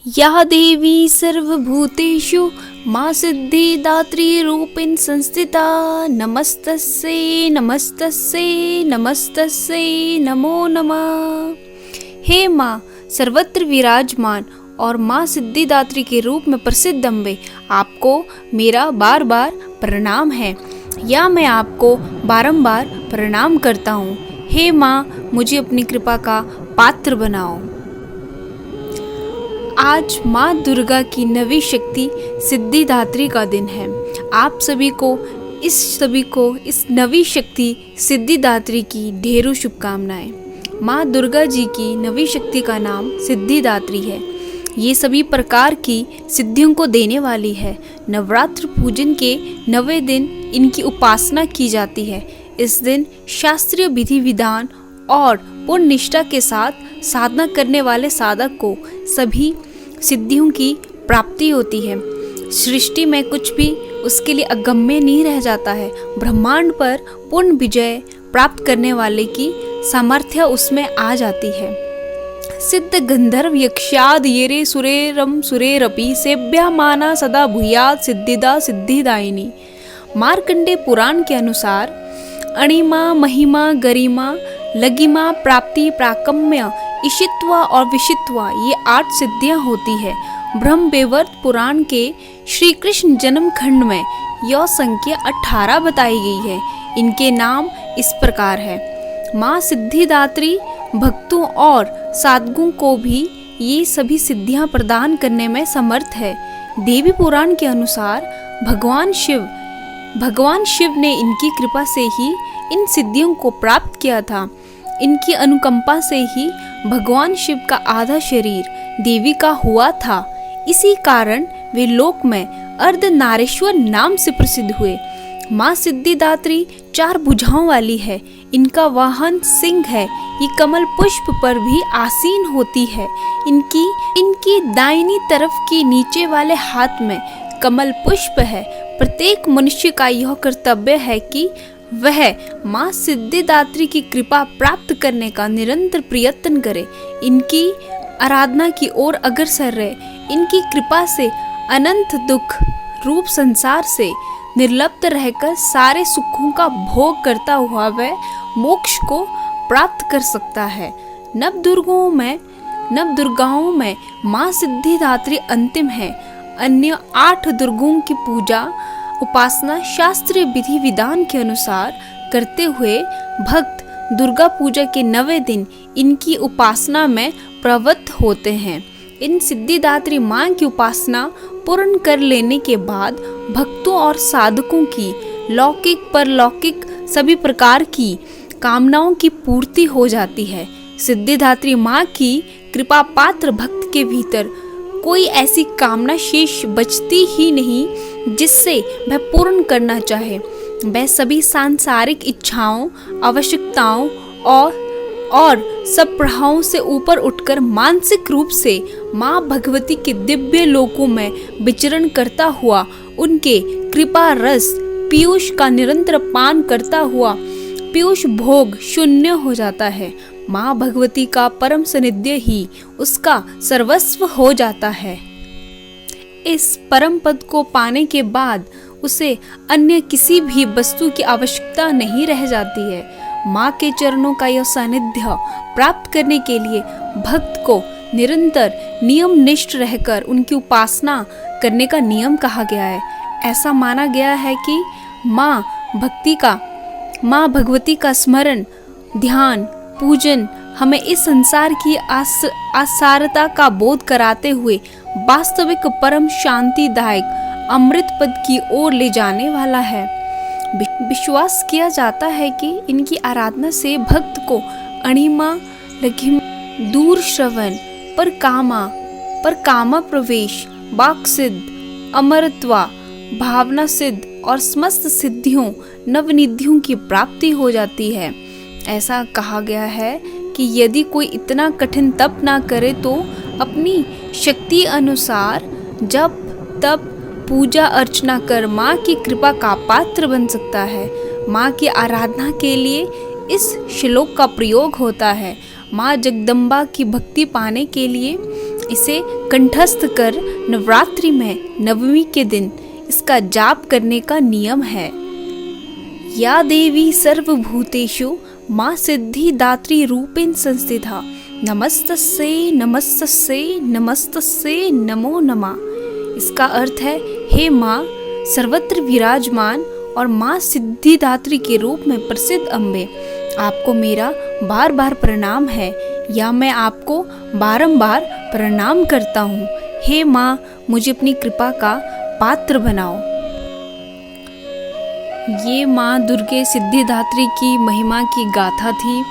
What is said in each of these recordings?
या देवी सर्वभूतेषु मां सिद्धिदात्री रूपेण संस्थिता नमस्तस्यै नमस्तस्यै नमस्तस्यै नमो नमः। हे माँ सर्वत्र विराजमान और माँ सिद्धिदात्री के रूप में प्रसिद्ध अम्बे, आपको मेरा बार बार प्रणाम है या मैं आपको बारंबार प्रणाम करता हूँ। हे माँ मुझे अपनी कृपा का पात्र बनाओ। आज माँ दुर्गा की नवी शक्ति सिद्धिदात्री का दिन है। आप सभी को इस नवी शक्ति सिद्धिदात्री की ढेरों शुभकामनाएं। माँ दुर्गा जी की नवी शक्ति का नाम सिद्धिदात्री है। ये सभी प्रकार की सिद्धियों को देने वाली है। नवरात्र पूजन के 9वें दिन इनकी उपासना की जाती है। इस दिन शास्त्रीय विधि विधान और पूर्ण निष्ठा के साथ साधना करने वाले साधक को सभी सिद्धियों की प्राप्ति होती है। सृष्टि में कुछ भी उसके लिए अगम्य नहीं रह जाता है। ब्रह्मांड पर पूर्ण विजय प्राप्त करने वाले की सामर्थ्य उसमें आ जाती है। सिद्ध गंधर्व यक्षाद येरे सुरेरम सुरेरपि सेभ्या माना सदा भूयात् सिद्धिदा सिद्धिदायिनी। मार्कंडे पुराण के अनुसार अणिमा महिमा गरिमा लगिमा प्राप्ति प्राकम्य ईशित्वा और विशित्वा ये 8 सिद्धियां होती है। ब्रह्म वैवर्त पुराण के श्री कृष्ण जन्म खंड में यह संख्या 18 बताई गई है। इनके नाम इस प्रकार है। माँ सिद्धिदात्री भक्तों और साधकों को भी ये सभी सिद्धियां प्रदान करने में समर्थ है। देवी पुराण के अनुसार भगवान शिव ने इनकी कृपा से ही इन सिद्धियों को प्राप्त किया था। इनकी अनुकंपा से ही भगवान शिव का आधा शरीर देवी का हुआ था। इसी कारण वे लोक में अर्धनारीश्वर नाम से प्रसिद्ध हुए। माँ सिद्धिदात्री 4 भुजाओं वाली है। इनका वाहन सिंह है। ये कमल पुष्प पर भी आसीन होती है। इनकी दाहिनी तरफ की नीचे वाले हाथ में कमल पुष्प है। प्रत्येक मनुष्य का यह कर्तव्य है कि वह माँ सिद्धिदात्री की कृपा प्राप्त करने का निरंतर प्रयत्न करे, इनकी आराधना की ओर अग्रसर रहे। इनकी कृपा से अनंत दुख रूप संसार से निर्लिप्त रहकर सारे सुखों का भोग करता हुआ वह मोक्ष को प्राप्त कर सकता है। नवदुर्गाओं में माँ सिद्धिदात्री अंतिम है। अन्य 8 दुर्गों की पूजा उपासना शास्त्रीय विधि विधान के अनुसार करते हुए भक्त दुर्गा पूजा के 9वें दिन इनकी उपासना में प्रवृत्त होते हैं। इन सिद्धिदात्री माँ की उपासना पूर्ण कर लेने के बाद भक्तों और साधकों की लौकिक परलौकिक सभी प्रकार की कामनाओं की पूर्ति हो जाती है। सिद्धिदात्री माँ की कृपा पात्र भक्त के भीतर कोई ऐसी कामना शेष बचती ही नहीं जिससे वह पूर्ण करना चाहे। वह सभी सांसारिक इच्छाओं आवश्यकताओं और सब प्रभावों से ऊपर उठकर मानसिक रूप से माँ भगवती के दिव्य लोकों में विचरण करता हुआ उनके कृपा रस पीयूष का निरंतर पान करता हुआ पीयूष भोग शून्य हो जाता है। माँ भगवती का परम सानिध्य ही उसका सर्वस्व हो जाता है। इस परम पद को पाने के बाद उसे अन्य किसी भी वस्तु की आवश्यकता नहीं रह जाती है। माँ के चरणों का यह सानिध्य प्राप्त करने के लिए भक्त को निरंतर नियम निष्ठ रहकर उनकी उपासना करने का नियम कहा गया है। ऐसा माना गया है कि माँ भगवती का स्मरण ध्यान पूजन हमें इस संसार की आसारता का बोध कराते हुए वास्तविक परम शांतिदायक अमृत पद की ओर ले जाने वाला है। विश्वास किया जाता है कि इनकी आराधना से भक्त को अणिमा लघिमा दूर श्रवण पर कामा प्रवेश वाक सिद्ध अमरत्वा भावना सिद्ध और समस्त सिद्धियों नवनिधियों की प्राप्ति हो जाती है। ऐसा कहा गया है कि यदि कोई इतना कठिन तप ना करे तो अपनी शक्ति अनुसार जब तप पूजा अर्चना कर माँ की कृपा का पात्र बन सकता है। माँ की आराधना के लिए इस श्लोक का प्रयोग होता है। माँ जगदम्बा की भक्ति पाने के लिए इसे कंठस्थ कर नवरात्रि में नवमी के दिन इसका जाप करने का नियम है। या देवी सर्वभूतेषु माँ सिद्धिदात्री रूपेण संस्थिता नमस्तस्यै नमस्तस्यै नमस्तस्यै नमो नमः। इसका अर्थ है, हे माँ सर्वत्र विराजमान और माँ सिद्धिदात्री के रूप में प्रसिद्ध अम्बे, आपको मेरा बार बार प्रणाम है या मैं आपको बारंबार प्रणाम करता हूँ। हे माँ मुझे अपनी कृपा का पात्र बनाओ। ये माँ दुर्गे सिद्धिदात्री की महिमा की गाथा थी।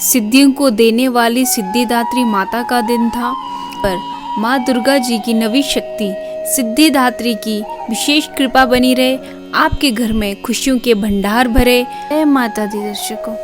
सिद्धियों को देने वाली सिद्धिदात्री माता का दिन था, पर माँ दुर्गा जी की नवी शक्ति सिद्धिदात्री की विशेष कृपा बनी रहे, आपके घर में खुशियों के भंडार भरे। जय माता दी दर्शकों।